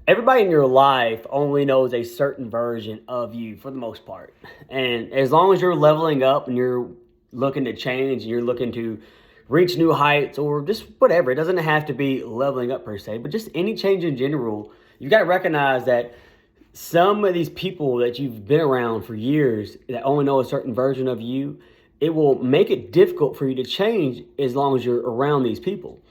everybody in your life only knows a certain version of you for the most part. And as long as you're leveling up and you're looking to change and you're looking to reach new heights or just whatever, it doesn't have to be leveling up per se, but just any change in general, you got to recognize that some of these people that you've been around for years that only know a certain version of you, it will make it difficult for you to change as long as you're around these people.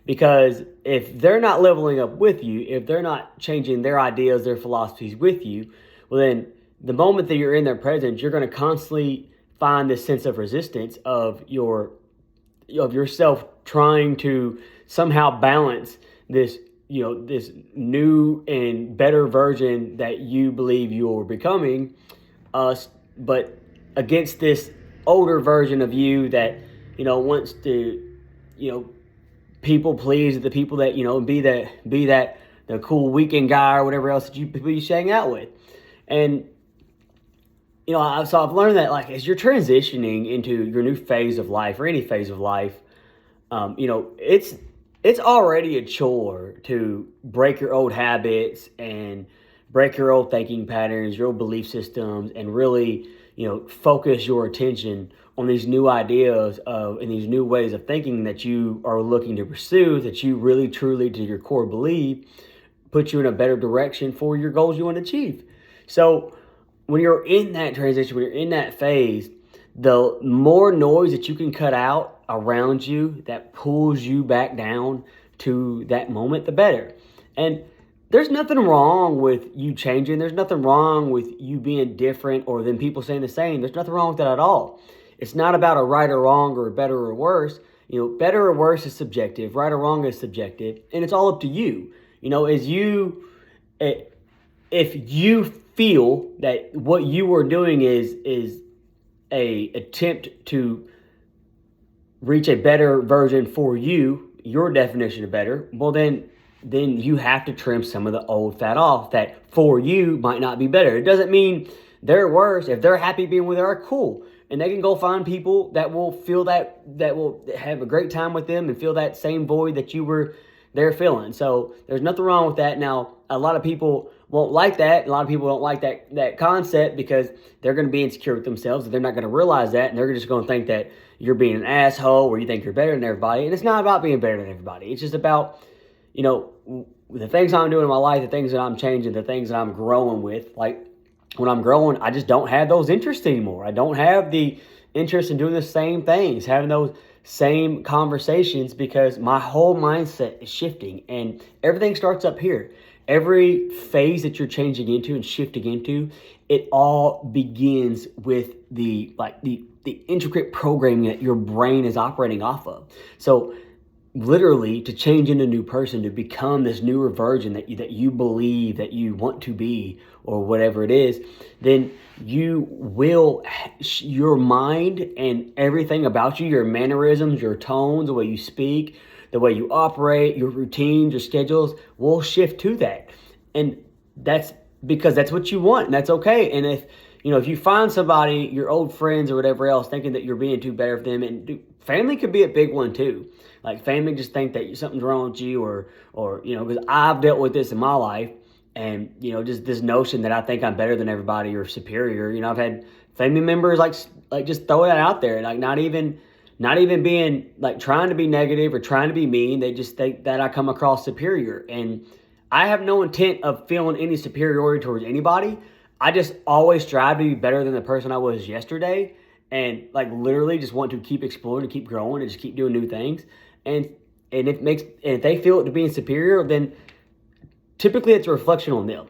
Because if they're not leveling up with you, if they're not changing their ideas, their philosophies with you, well, then the moment that you're in their presence, you're going to constantly find this sense of resistance of yourself trying to somehow balance this new and better version that you believe you're becoming, but against this older version of you that wants to people please the people that be that the cool weekend guy or whatever else that people you should hang out with. And so I've learned that, like, as you're transitioning into your new phase of life or any phase of life, it's already a chore to break your old habits and break your old thinking patterns, your old belief systems, and really focus your attention on these new ideas and these new ways of thinking that you are looking to pursue, that you really truly to your core believe put you in a better direction for your goals you want to achieve. So when you're in that transition, when you're in that phase, the more noise that you can cut out around you that pulls you back down to that moment, the better. And there's nothing wrong with you changing. There's nothing wrong with you being different or then people saying the same. There's nothing wrong with that at all. It's not about a right or wrong or better or worse. Better or worse is subjective. Right or wrong is subjective. And it's all up to you. If you feel that what you are doing is a attempt to reach a better version for you, your definition of better, well then you have to trim some of the old fat off that for you might not be better. It doesn't mean they're worse. If they're happy being with her, cool. And they can go find people that will feel that will have a great time with them and feel that same void that you were there feeling. So there's nothing wrong with that. Now, a lot of people won't like that. A lot of people don't like that concept because they're going to be insecure with themselves and they're not going to realize that, and they're just going to think that you're being an asshole or you think you're better than everybody. And it's not about being better than everybody. It's just about, the things I'm doing in my life, the things that I'm changing, the things that I'm growing with. Like when I'm growing, I just don't have those interests anymore. I don't have the interest in doing the same things, having those same conversations, because my whole mindset is shifting and everything starts up here. Every phase that you're changing into and shifting into, it all begins with the intricate programming that your brain is operating off of. So literally, to change into a new person, to become this newer version that you believe that you want to be or whatever it is, then you will, your mind and everything about you, your mannerisms, your tones, the way you speak, the way you operate, your routines, your schedules will shift to that. And that's because that's what you want, and that's okay. And if you find somebody, your old friends or whatever else, thinking that you're being too better for them, and family could be a big one too. Like family just think that something's wrong with you or because I've dealt with this in my life, and just this notion that I think I'm better than everybody or superior. I've had family members like just throw that out there, like not even being like trying to be negative or trying to be mean. They just think that I come across superior, and I have no intent of feeling any superiority towards anybody. I just always strive to be better than the person I was yesterday, and like literally just want to keep exploring and keep growing and just keep doing new things. And if they feel it to being superior, then typically it's a reflection on them.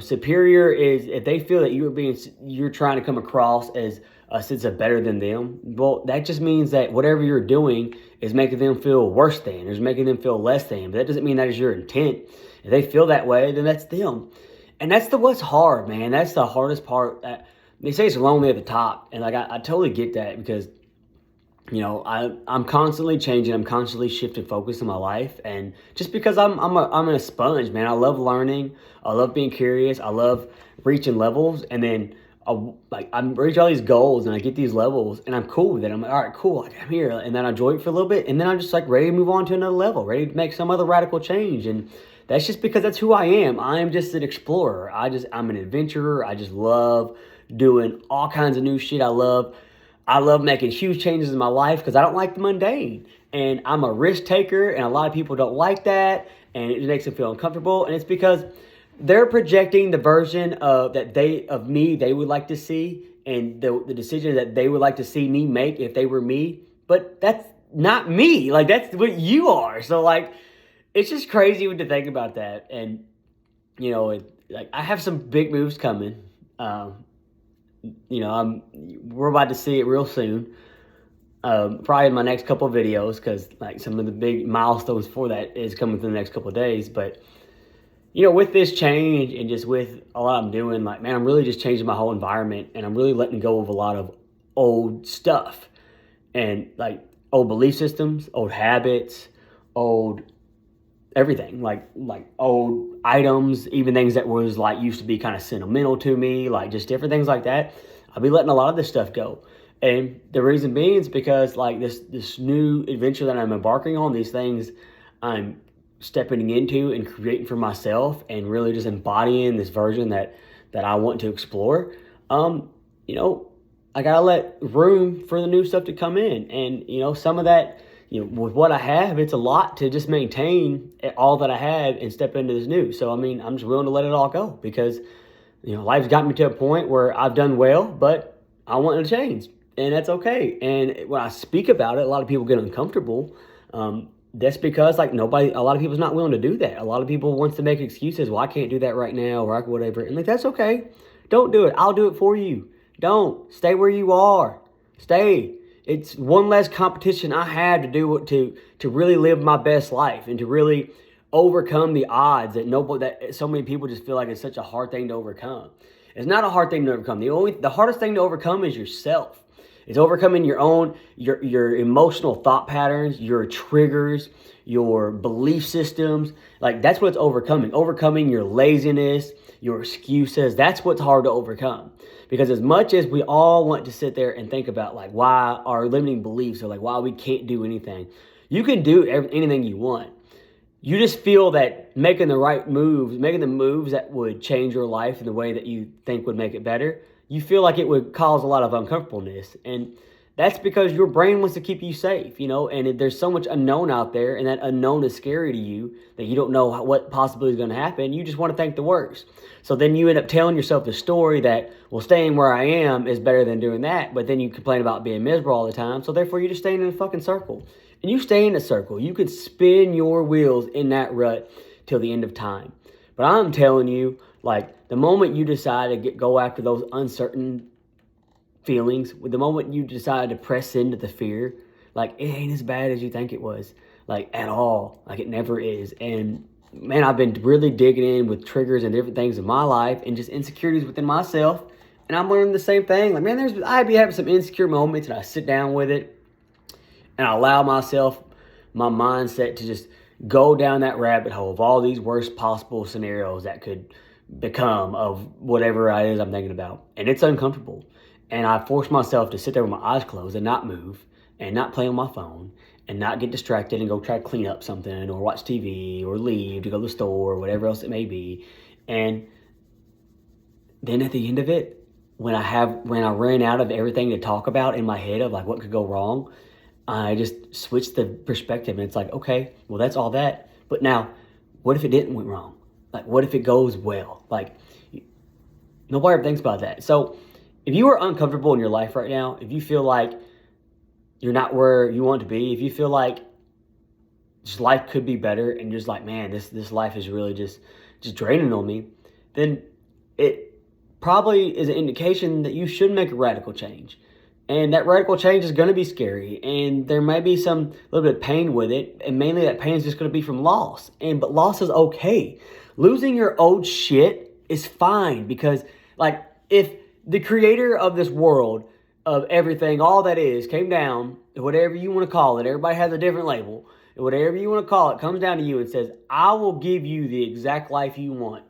Superior is if they feel that you're trying to come across as a sense of better than them. Well, that just means that whatever you're doing is making them feel worse than, or is making them feel less than. But that doesn't mean that is your intent. If they feel that way, then that's them. And that's what's hard, man. That's the hardest part. They say it's lonely at the top, and like I totally get that because I'm constantly changing. I'm constantly shifting focus in my life, and just because I'm a sponge, man. I love learning. I love being curious. I love reaching levels, and then I'm reach all these goals, and I get these levels, and I'm cool with it. I'm like, all right, cool. I'm here, and then I enjoy it for a little bit, and then I'm just like ready to move on to another level, ready to make some other radical change, and that's just because that's who I am. I am just an explorer. I'm an adventurer. I just love doing all kinds of new shit. I love making huge changes in my life because I don't like the mundane. And I'm a risk taker, and a lot of people don't like that, and it makes them feel uncomfortable. And it's because they're projecting the version of me they would like to see, and the decision that they would like to see me make if they were me. But that's not me. Like, that's what you are. So, like, it's just crazy to think about that. And, you know, like, I have some big moves coming. You know, we're about to see it real soon. Probably in my next couple of videos, because like some of the big milestones for that is coming within the next couple of days. But, you know, with this change and just with a lot I'm doing, like, man, I'm really just changing my whole environment, and I'm really letting go of a lot of old stuff and like old belief systems, old habits, old everything, like old items, even things that was like used to be kind of sentimental to me, like just different things like that. I'll be letting a lot of this stuff go. And the reason being is because like this new adventure that I'm embarking on, these things I'm stepping into and creating for myself, and really just embodying this version that I want to explore. You know, I gotta let room for the new stuff to come in, and you know, some of that, you know, with what I have, it's a lot to just maintain all that I have and step into this new. So I mean, I'm just willing to let it all go, because you know, life's got me to a point where I've done well, but I want to change, and that's okay. And when I speak about it, a lot of people get uncomfortable. That's because like a lot of people's not willing to do that. A lot of people wants to make excuses. Well, I can't do that right now, or whatever. And like, that's okay. Don't do it. I'll do it for you. Don't stay where you are. Stay. It's one less competition I have to do to really live my best life, and to really overcome the odds that so many people just feel like it's such a hard thing to overcome. It's not a hard thing to overcome. The hardest thing to overcome is yourself. It's overcoming your emotional thought patterns, your triggers, your belief systems. Like, that's what it's overcoming. Overcoming your laziness, your excuses. That's what's hard to overcome. Because as much as we all want to sit there and think about like why our limiting beliefs, or like why we can't do anything, you can do anything you want. You just feel that making the right moves, making the moves that would change your life in the way that you think would make it better, you feel like it would cause a lot of uncomfortableness. And that's because your brain wants to keep you safe, you know, and there's so much unknown out there, and that unknown is scary to you, that you don't know what possibly is going to happen. You just want to think the worst. So then you end up telling yourself the story that, well, staying where I am is better than doing that. But then you complain about being miserable all the time. So therefore you're just staying in a fucking circle. And you stay in a circle. You can spin your wheels in that rut till the end of time. But I'm telling you, like, the moment you decide to go after those uncertain feelings, the moment you decide to press into the fear, like, it ain't as bad as you think it was, like, at all. Like, it never is. And man, I've been really digging in with triggers and different things in my life, and just insecurities within myself. And I'm learning the same thing. Like, man, I'd be having some insecure moments, and I sit down with it, and I allow myself, my mindset, to just go down that rabbit hole of all these worst possible scenarios that could become of whatever it is I'm thinking about. And it's uncomfortable. And I force myself to sit there with my eyes closed and not move, and not play on my phone, and not get distracted and go try to clean up something, or watch TV, or leave to go to the store, or whatever else it may be. And then at the end of it, when I ran out of everything to talk about in my head of like what could go wrong, I just switched the perspective, and it's like, okay, well, that's all that. But now, what if it didn't went wrong? Like, what if it goes well? Like, nobody ever thinks about that. So if you are uncomfortable in your life right now, if you feel like you're not where you want to be, if you feel like just life could be better, and just like, man, this life is really just draining on me, then it probably is an indication that you should make a radical change. And that radical change is going to be scary, and there may be some little bit of pain with it, and mainly that pain is just going to be from loss. But loss is okay. Losing your old shit is fine, because like, if the creator of this world, of everything, all that is, came down, whatever you want to call it, everybody has a different label, whatever you want to call it, comes down to you and says, I will give you the exact life you want,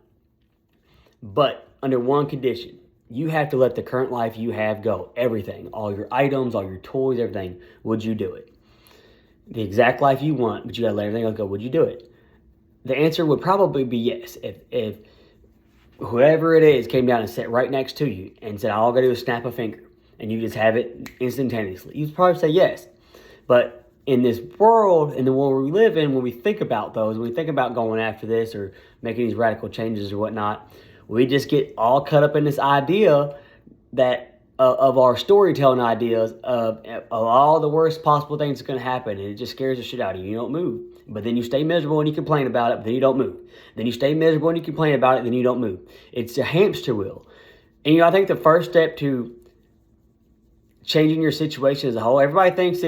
but under one condition. You have to let the current life you have go. Everything, all your items, all your toys, everything. Would you do it? The exact life you want, but you got to let everything else go. Would you do it? the answer would probably be yes. If whoever it is came down and sat right next to you and said, all I gotta do is snap a finger and you just have it instantaneously, you'd probably say yes. But in this world, in the world we live in, when we think about those, when we think about going after this or making these radical changes or whatnot, we just get all cut up in this idea that of our storytelling ideas of all the worst possible things that's going to happen, and it just scares the shit out of you. You don't move. But then you stay miserable and you complain about it, but then you don't move. Then you stay miserable and you complain about it, then you don't move. It's a hamster wheel. And I think the first step to changing your situation as a whole, everybody thinks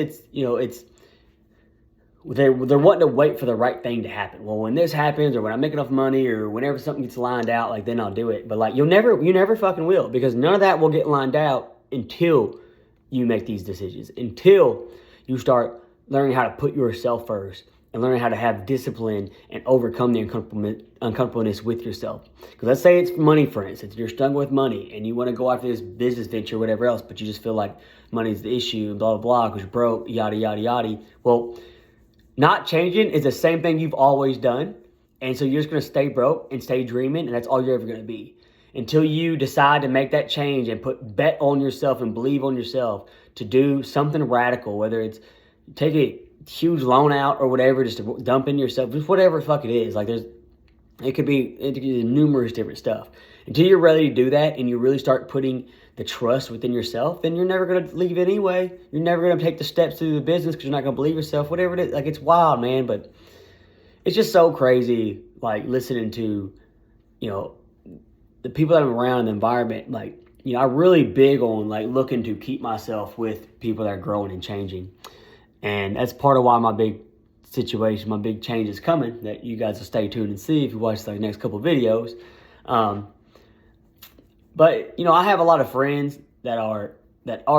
they're wanting to wait for the right thing to happen. Well, when this happens, or when I make enough money, or whenever something gets lined out, like then I'll do it. But like you never fucking will, because none of that will get lined out until you make these decisions, until you start learning how to put yourself first and learning how to have discipline and overcome the uncomfortableness with yourself. Because let's say it's money, for instance. You're struggling with money and you want to go after this business venture or whatever else, but you just feel like money's the issue and blah, blah, blah, because you're broke, yada, yada, yada. Well, not changing is the same thing you've always done. And so you're just going to stay broke and stay dreaming, and that's all you're ever going to be. Until you decide to make that change and bet on yourself and believe on yourself to do something radical, whether it's take a huge loan out or whatever, just to dump in yourself, just whatever the fuck it is. Like it could be numerous different stuff. Until you're ready to do that and you really start putting the trust within yourself, then you're never going to leave it anyway. You're never going to take the steps to the business because you're not going to believe yourself, whatever it is. Like, it's wild, man. But it's just so crazy, like, listening to, the people that I'm around in the environment. Like, I'm really big on, like, looking to keep myself with people that are growing and changing. And that's part of why my big change is coming, that you guys will stay tuned and see if you watch the next couple of videos. But, I have a lot of friends that are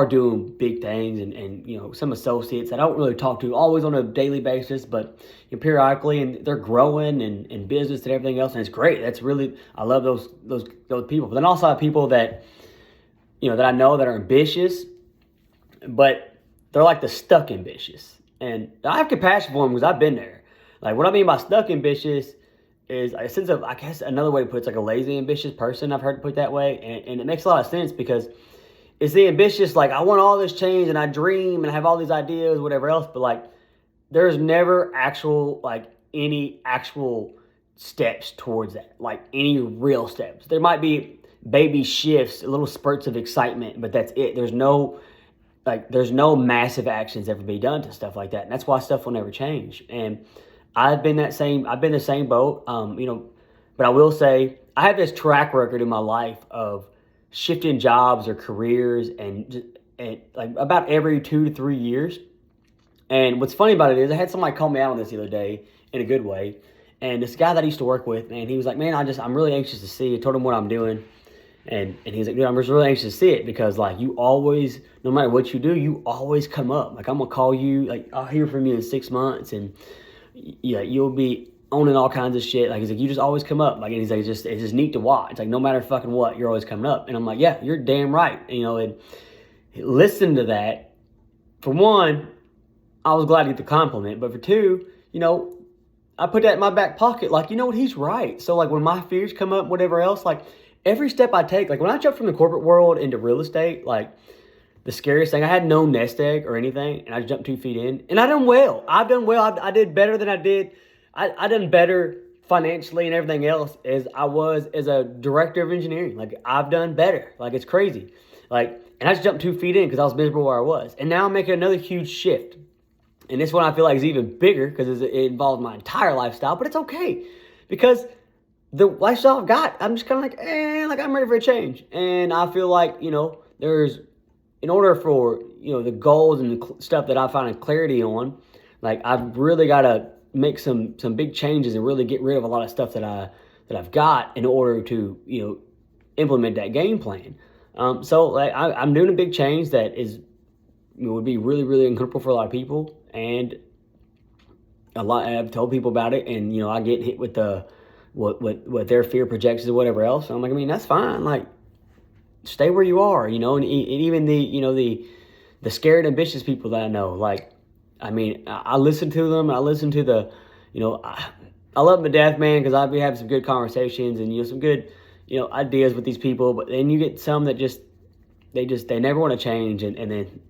doing big things, and some associates that I don't really talk to always on a daily basis, but periodically, and they're growing in business and everything else, and it's great. That's really, I love those people. But then also I have people that, that I know that are ambitious, but they're like the stuck ambitious. And I have compassion for them because I've been there. Like, what I mean by stuck ambitious is a sense of, I guess another way to put it's like a lazy ambitious person, I've heard it put that way. And it makes a lot of sense, because it's the ambitious, like, I want all this change and I dream and I have all these ideas, whatever else, but like there's never any actual steps towards that, like any real steps. There might be baby shifts, little spurts of excitement, but that's it. There's no massive actions ever be done to stuff like that. And that's why stuff will never change. And I've been the same boat, but I will say I have this track record in my life of shifting jobs or careers and like about every 2 to 3 years. And what's funny about it is I had somebody call me out on this the other day in a good way. And this guy that I used to work with, man, he was like, man, I'm really anxious to see. I told him what I'm doing. And he's like, dude, I'm just really anxious to see it, because like you always, no matter what you do, you always come up. Like, I'm going to call you, like I'll hear from you in 6 months, and you'll be owning all kinds of shit. Like, he's like, you just always come up. Like, and he's like, it's just neat to watch. It's like, no matter fucking what, you're always coming up. And I'm like, yeah, you're damn right. And listen to that. For one, I was glad to get the compliment, but for two, I put that in my back pocket. Like, what, he's right. So like when my fears come up, whatever else, like every step I take, like when I jumped from the corporate world into real estate, like the scariest thing, I had no nest egg or anything, and I jumped 2 feet in, and I've done well. I did better than I did. I done better financially and everything else as I was as a director of engineering. Like, I've done better. Like, it's crazy. Like, and I just jumped 2 feet in because I was miserable where I was. And now I'm making another huge shift. And this one I feel like is even bigger because it involves my entire lifestyle, but it's okay. Because the lifestyle I've got, I'm just kind of like I'm ready for a change. And I feel like, there's, in order for, the goals and the stuff that I find clarity on, like, I've really got to make some big changes and really get rid of a lot of stuff that I've got in order to, implement that game plan. So like, I'm doing a big change that would be really, really uncomfortable for a lot of people. And I've told people about it, and, I get hit with what their fear projections or whatever else. And I'm like, I mean, that's fine. Like, stay where you are, and even the scared, ambitious people that I know, like, I mean, I listen to them. I listen to I love them to death, man, because I'll be having some good conversations and some good ideas with these people. But then you get some that they never want to change, and then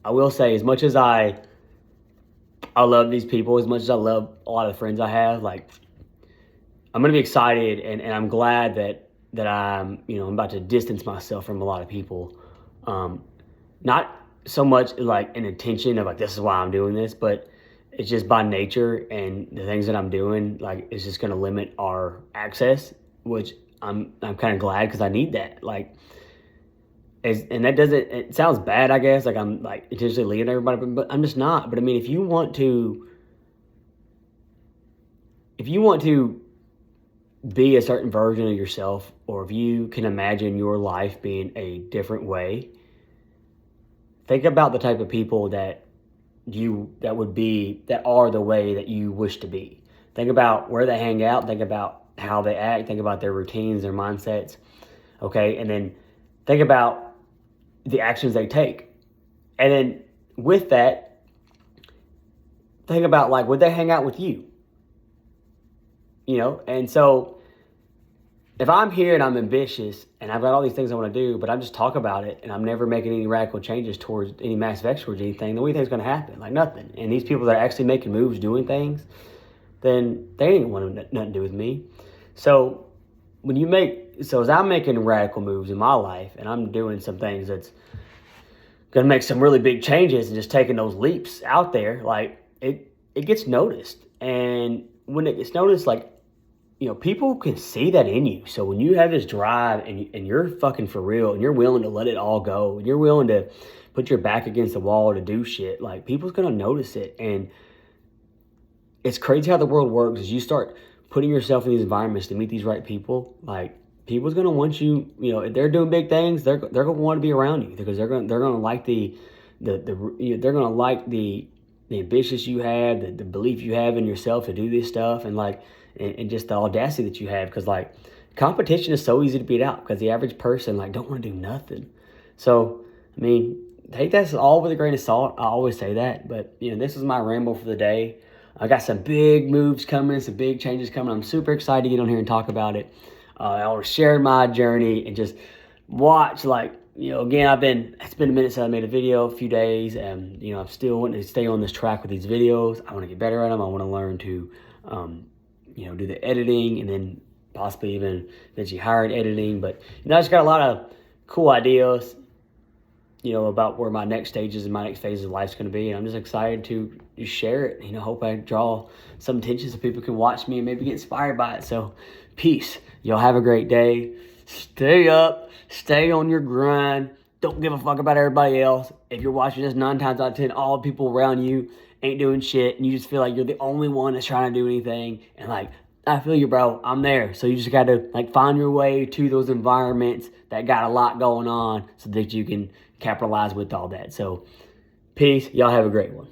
I will say, as much as I love these people, as much as I love a lot of the friends I have, like, I'm gonna be excited, and I'm glad that I'm about to distance myself from a lot of people. Not so much like an intention of like, this is why I'm doing this, but it's just by nature, and the things that I'm doing, like, it's just gonna limit our access, which I'm kind of glad, because I need that. Like, and that doesn't, it sounds bad, I guess, like I'm like intentionally leading everybody, but I'm just not. But I mean, if you want to be a certain version of yourself, or if you can imagine your life being a different way, think about the type of people that are the way that you wish to be. Think about where they hang out, think about how they act, think about their routines, their mindsets, okay? And then think about the actions they take. And then with that, think about, like, would they hang out with you? And so if I'm here and I'm ambitious and I've got all these things I want to do, but I just talk about it and I'm never making any radical changes towards any massive X towards anything, then what do you think is going to happen? Like, nothing. And these people that are actually making moves, doing things, then they ain't want nothing to do with me. So as I'm making radical moves in my life, and I'm doing some things that's going to make some really big changes, and just taking those leaps out there, like, it gets noticed. And when it gets noticed, like, people can see that in you. So when you have this drive, and you're fucking for real, and you're willing to let it all go, and you're willing to put your back against the wall to do shit, like, people's going to notice it. And it's crazy how the world works. As you start putting yourself in these environments to meet these right people, like, people's going to want you, if they're doing big things, they're going to want to be around you, because they're going to like they're going to like the ambitions you have, the belief you have in yourself to do this stuff, and like, and just the audacity that you have, because, like, competition is so easy to beat out, because the average person, like, don't want to do nothing. So, I mean, take that all with a grain of salt. I always say that, but this is my ramble for the day. I got some big moves coming, some big changes coming. I'm super excited to get on here and talk about it. I want to share my journey and just watch, like, again, it's been a minute since I made a video, a few days, and I'm still wanting to stay on this track with these videos. I want to get better at them. I want to learn to do the editing, and then possibly even eventually hired editing. But I just got a lot of cool ideas, about where my next stages and my next phase of life is going to be. And I'm just excited to share it. Hope I draw some attention so people can watch me and maybe get inspired by it. So peace. Y'all have a great day. Stay up. Stay on your grind. Don't give a fuck about everybody else. If you're watching this, 9 times out of 10, all the people around you ain't doing shit, and you just feel like you're the only one that's trying to do anything. And, like, I feel you, bro. I'm there. So you just got to, like, find your way to those environments that got a lot going on, so that you can capitalize with all that. So peace. Y'all have a great one.